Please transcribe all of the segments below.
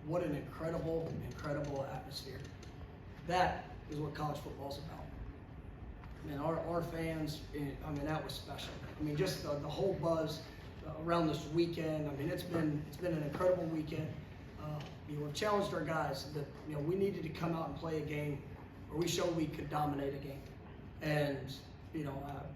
what an incredible, incredible atmosphere. That is what college football is about. I mean, our fans, I mean, that was special. I mean, just the whole buzz around this weekend. I mean, it's been an incredible weekend. We've challenged our guys that we needed to come out and play a game where we showed we could dominate a game, and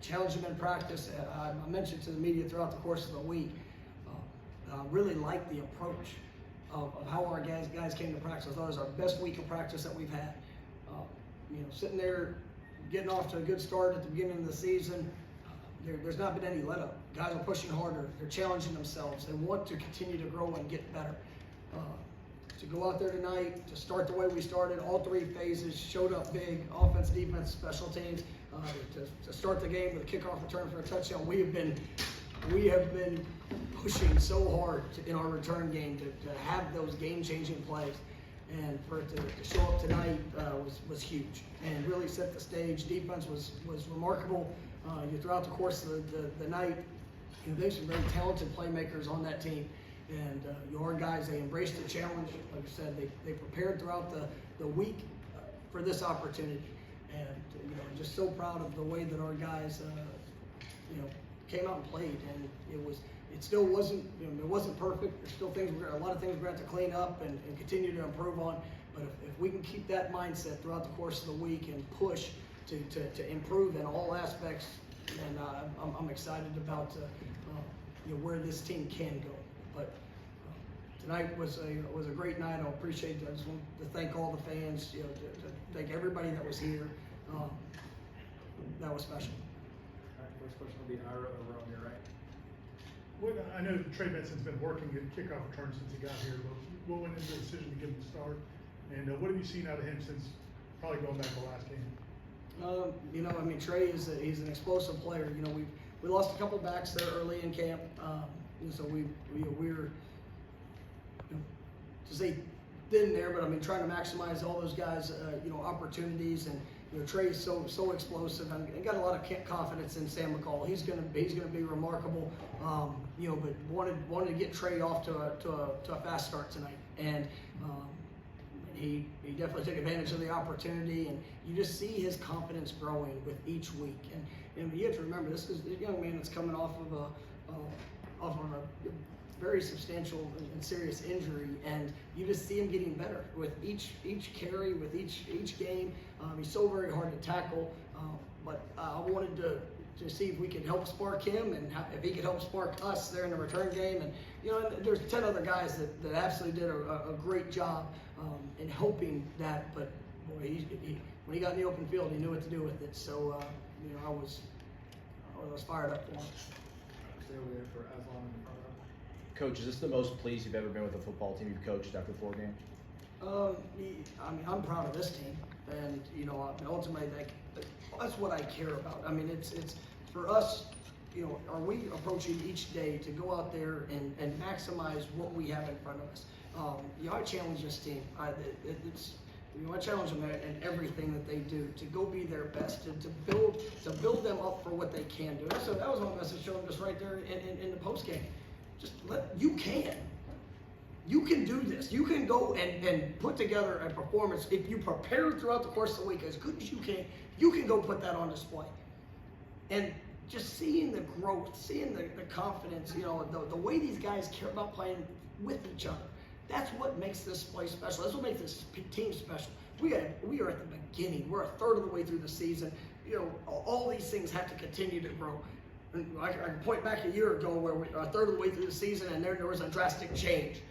challenged them in practice. I mentioned to the media throughout the course of the week. Really liked the approach of how our guys came to practice. I thought it was our best week of practice that we've had. Sitting there, getting off to a good start at the beginning of the season. There's not been any let up. Guys are pushing harder. They're challenging themselves. They want to continue to grow and get better. To go out there tonight, to start the way we started, all three phases, showed up big, offense, defense, special teams, to start the game with a kickoff return for a touchdown. We have been pushing so hard in our return game to have those game-changing plays. And for it to show up tonight was huge and really set the stage. Defense was remarkable. Throughout the course of the night, there's some very talented playmakers on that team. And your guys, they embraced the challenge. Like I said, they prepared throughout the week for this opportunity. And I'm just so proud of the way that our guys came out and played. And it still wasn't, it wasn't perfect. There's still a lot of things we're going to have to clean up and continue to improve on. But if we can keep that mindset throughout the course of the week and push to improve in all aspects, then I'm excited about where this team can go. But tonight was a great night. I appreciate it. I just want to thank all the fans. To thank everybody that was here. That was special. All right, first question will be Ira over on your right. I know Trey Benson's been working at kickoff return since he got here, but what went into the decision to give him a start? And what have you seen out of him since probably going back to the last game? I mean, Trey he's an explosive player. We lost a couple backs there early in camp, so we're to say thin there, but I mean trying to maximize all those guys, opportunities. And Trey is so explosive and got a lot of confidence in Sam McCall. He's gonna be remarkable. But wanted to get Trey off to a fast start tonight, and he definitely took advantage of the opportunity, and you just see his confidence growing with each week. And you have to remember, this is a young man that's coming off of a very substantial and serious injury, and you just see him getting better with each carry, with each game. He's so very hard to tackle, but I wanted to see if we could help spark him, and if he could help spark us there in the return game. And there's 10 other guys that absolutely did a great job in helping that. But boy, when he got in the open field, he knew what to do with it. So I was fired up for him. Stay over there for Aslan in the front row. Coach, is this the most pleased you've ever been with a football team you've coached after 4 games? I mean, I'm proud of this team, and ultimately, that's what I care about. I mean, it's for us. Are we approaching each day to go out there and maximize what we have in front of us? I challenge this team. I challenge them in everything that they do to go be their best, to build them up for what they can do. So that was my message to them just right there in the post game. Just you can do this. You can go and put together a performance. If you prepare throughout the course of the week as good as you can go put that on display. And just seeing the growth, seeing the confidence, the way these guys care about playing with each other. That's what makes this play special. That's what makes this team special. We are at the beginning. We're a third of the way through the season. All these things have to continue to grow. I can point back a year ago where we are a third of the way through the season and there was a drastic change,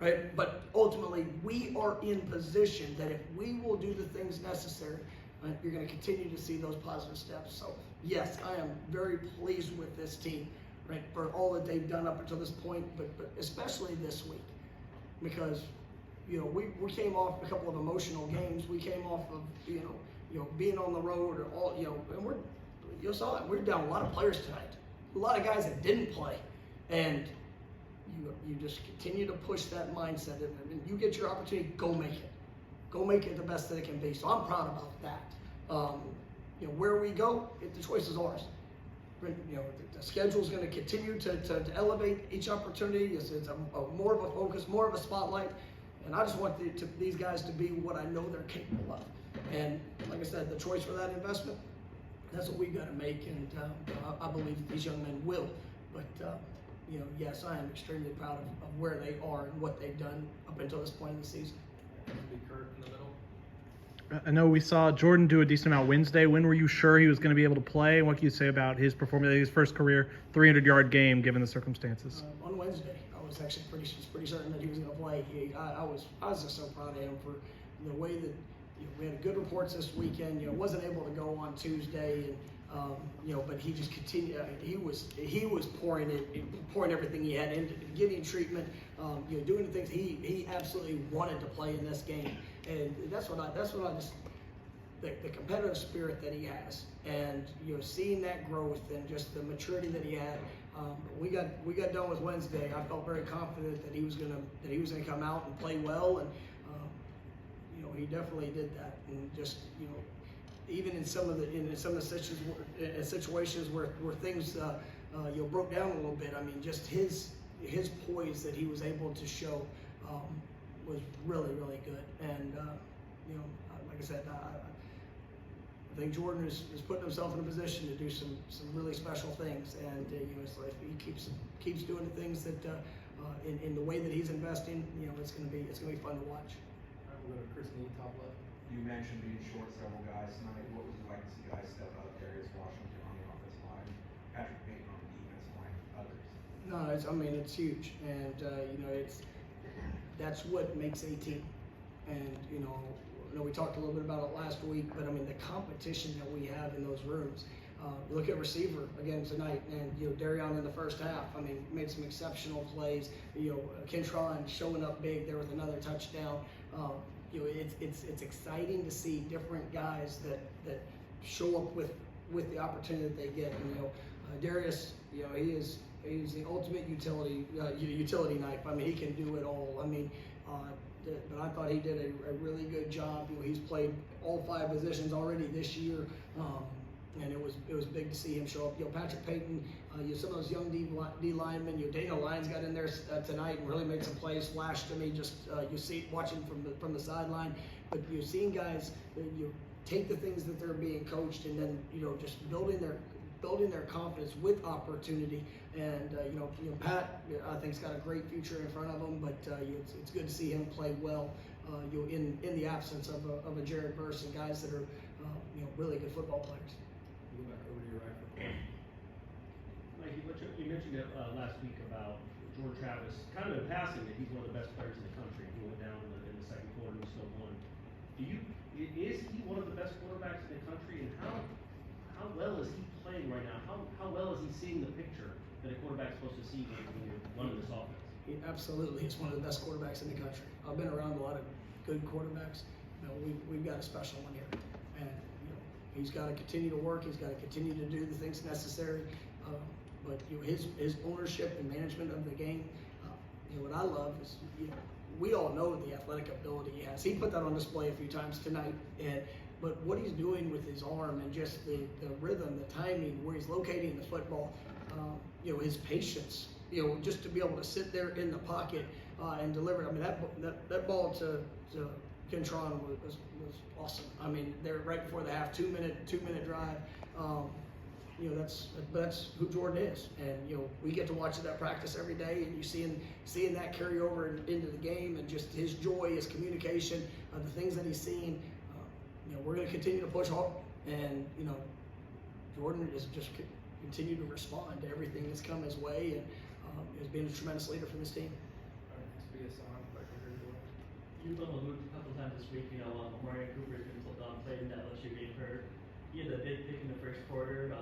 right? But ultimately, we are in position that if we will do the things necessary, you're going to continue to see those positive steps. So, yes, I am very pleased with this team, right, for all that they've done up until this point, but especially this week, because we came off a couple of emotional games. We came off of being on the road, or and you saw it. We're down a lot of players tonight, a lot of guys that didn't play, and you just continue to push that mindset. And you get your opportunity, go make it the best that it can be. So I'm proud about that. Where we go, the choice is ours. The schedule is going to continue to elevate each opportunity. It's more of a focus, more of a spotlight, And I just want these guys to be what I know they're capable of. And like I said, the choice for that investment, that's what we've got to make, and I believe these young men will. But yes, I am extremely proud of where they are and what they've done up until this point in the season. Be Kurt in the middle. I know we saw Jordan do a decent amount Wednesday. When were you sure he was going to be able to play? What can you say about his performance, his first career 300-yard game, given the circumstances? On Wednesday, I was actually pretty certain that he was going to play. I was just so proud of him for the way that we had good reports this weekend. Wasn't able to go on Tuesday, and but he just continued. He was pouring everything he had into getting treatment, doing the things he absolutely wanted to play in this game, and that's what I just the competitive spirit that he has, and seeing that growth and just the maturity that he had. We got done with Wednesday. I felt very confident that he was gonna come out and play well, and he definitely did that. And just even in some of the situations where things broke down a little bit. I mean, just his poise that he was able to show was really good. And like I said, I think Jordan is putting himself in a position to do some really special things, and it's like he keeps doing the things that in the way that he's investing. It's gonna be fun to watch. All right, we'll go to Chris Neal, top left. You mentioned being short several guys tonight. What was it like to see guys step up? Darius Washington on the offensive line, Patrick Payton on the defensive line, others. No, it's huge, and that's what makes a team. And we talked a little bit about it last week, but I mean the competition that we have in those rooms. Look at receiver again tonight, and Darion in the first half. I mean, made some exceptional plays. Kentron showing up big there with another touchdown. It's exciting to see different guys that show up with the opportunity that they get. And Darius, he's the ultimate utility knife. I mean, he can do it all. I mean, but I thought he did a really good job. He's played all 5 positions already this year, and it was big to see him show up. Patrick Payton, some of those young D linemen. Daniel Lyons got in there tonight and really made some plays. Flashed to me. Just you see watching from the sideline, but you're seeing guys take the things that they're being coached, and then just building their confidence with opportunity. And Pat, I think, has got a great future in front of him. But it's good to see him play well. In the absence of a Jared Verse and guys that are really good football players. We'll go back over to your right for Paul. Mike, you mentioned it last week about George Travis, kind of in passing, that he's one of the best players in the country. He went down in the second quarter and still won. Is he one of the best quarterbacks in the country, and how well is he playing right now? How well is he seeing the picture that a quarterback's supposed to see when you're running this offense? He absolutely is one of the best quarterbacks in the country. I've been around a lot of good quarterbacks. We've got a special one here, and he's got to continue to work. He's got to continue to do the things necessary. But his ownership and management of the game. What I love is we all know the athletic ability he has. He put that on display a few times tonight, but what he's doing with his arm and just the rhythm, the timing, where he's locating the football, his patience, just to be able to sit there in the pocket and deliver it. I mean, that ball to Kentron was awesome. I mean, they're right before the half, 2 minute drive. That's who Jordan is, and we get to watch that practice every day, and you seeing that carry over into the game, and just his joy, his communication, the things that he's seeing. We're going to continue to push hard, and Jordan is just continue to respond to everything that's come his way, and has been a tremendous leader for this team. All right, next be Hassan, back over here to the left. You've alluded a couple times this week, Mario Cooper's been played in that LSU game for he had a big pick in the first quarter.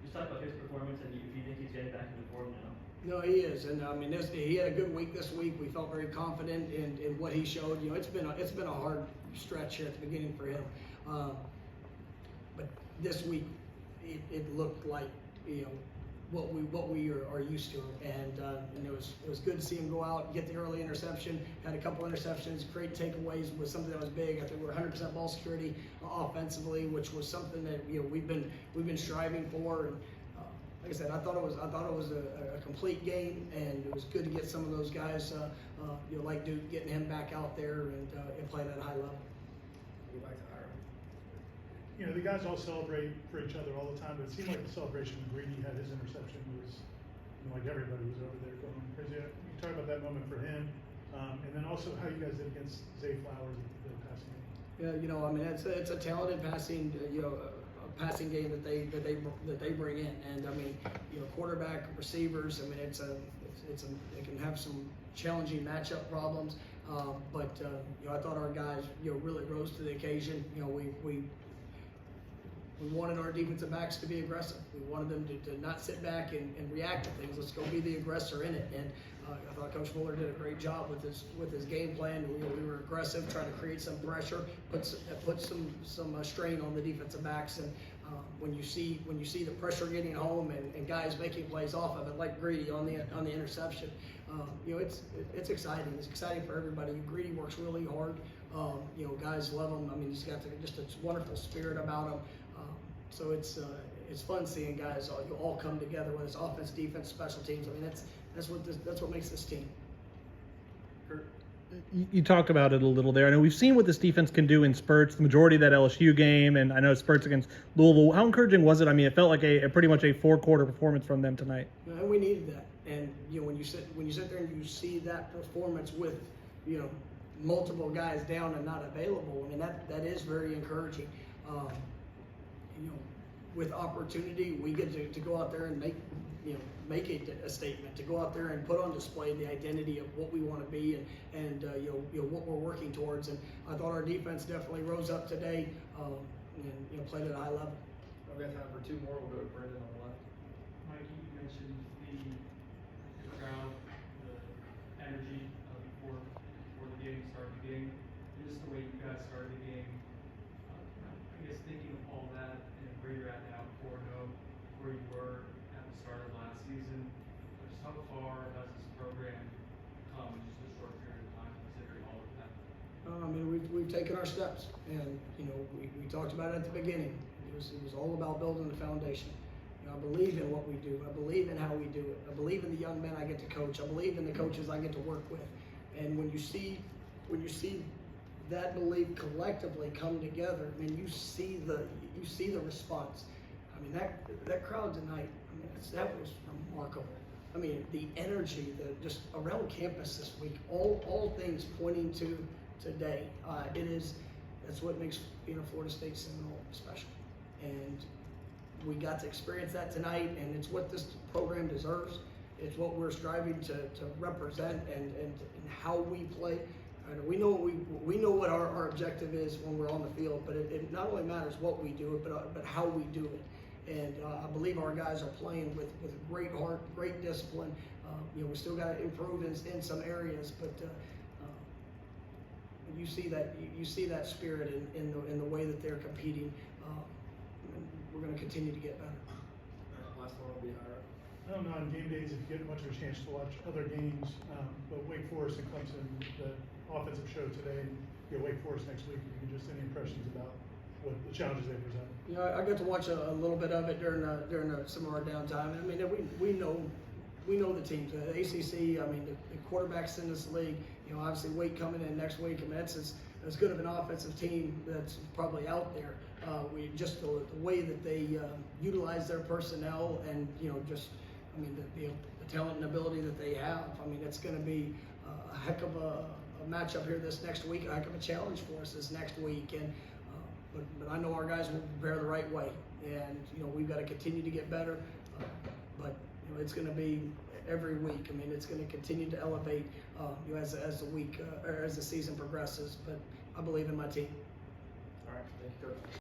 Just talk about his performance and if you think he's getting back into form now. No, he is, and I mean, he had a good week this week. We felt very confident in what he showed. It's been a hard stretch here at the beginning for him, but this week it looked like what we are used to, and it was good to see him go out, get the early interception, had a couple interceptions, great takeaways, was something that was big. I think we were 100% ball security offensively, which was something that we've been striving for, and like I said, I thought it was a complete game, and it was good to get some of those guys, like Duke, getting him back out there and playing at a high level. We'd like to hire him. You know, the guys all celebrate for each other all the time, but it seemed like the celebration when Greedy had his interception was, like everybody was over there going crazy. You talk about that moment for him, and then also how you guys did against Zay Flowers at the passing game. Yeah, I mean, it's a talented passing, a passing game that they bring in, and I mean, quarterback, receivers. I mean, it can have some challenging matchup problems, but I thought our guys, really rose to the occasion. We wanted our defensive backs to be aggressive. We wanted them to not sit back and react to things. Let's go be the aggressor in it. And I thought Coach Fuller did a great job with his game plan. We were aggressive, trying to create some pressure, put some strain on the defensive backs. And when you see the pressure getting home and guys making plays off of it, like Greedy on the interception, it's exciting. It's exciting for everybody. Greedy works really hard. Guys love him. I mean, he's got just a wonderful spirit about him. So it's fun seeing guys all come together, whether it's offense, defense, special teams. I mean, that's what makes this team. Kurt? You talked about it a little there. I know we've seen what this defense can do in spurts, the majority of that LSU game, and I know spurts against Louisville. How encouraging was it? I mean, it felt like a pretty much a 4-quarter performance from them tonight. And we needed that. And when you sit there and you see that performance with multiple guys down and not available, I mean that is very encouraging. With opportunity, we get to go out there and make a statement, to go out there and put on display the identity of what we want to be and what we're working towards. And I thought our defense definitely rose up today and played at a high level. I've got time for 2 more. We'll go to Brendan on the left. Mike, you mentioned the crowd, the energy before the game, started the game, and just the way you guys started the game. I guess thinking of all that and where you're at now, 4-0, where you were at the start of last season, just how far has this program come in just a short period of time, considering all of that? I mean, we've taken our steps, and we talked about it at the beginning. It was all about building the foundation. I believe in what we do. I believe in how we do it. I believe in the young men I get to coach. I believe in the coaches I get to work with. And when you see that belief collectively come together, I mean, you see the response. I mean, that crowd tonight, I mean, that was remarkable. I mean, the energy just around campus this week, all things pointing to today. That's what makes being a Florida State Seminole special. And we got to experience that tonight, and it's what this program deserves. It's what we're striving to represent and how we play. We know what our objective is when we're on the field, but it not only matters what we do, but how we do it. And I believe our guys are playing with great heart, great discipline. We still got to improve in some areas, but you see that spirit in the way that they're competing. And we're going to continue to get better. Last one will be Ira. I don't know on game days if you get much of a chance to watch other games, but Wake Forest and Clemson, the offensive show today, and Wake Forest next week. Just any impressions about what the challenges they present? I got to watch a little bit of it during some of our downtime. I mean, we know the teams. The ACC. I mean, the quarterbacks in this league. Obviously Wake coming in next week. I mean, that's as good of an offensive team that's probably out there. We just the way that they utilize their personnel and the talent and ability that they have. I mean, it's going to be a heck of a matchup here this next week. A heck of a challenge for us this next week. And but I know our guys will prepare the right way. And we've got to continue to get better. But it's going to be every week. I mean, it's going to continue to elevate as the week or as the season progresses. But I believe in my team. All right. Thank you, Coach.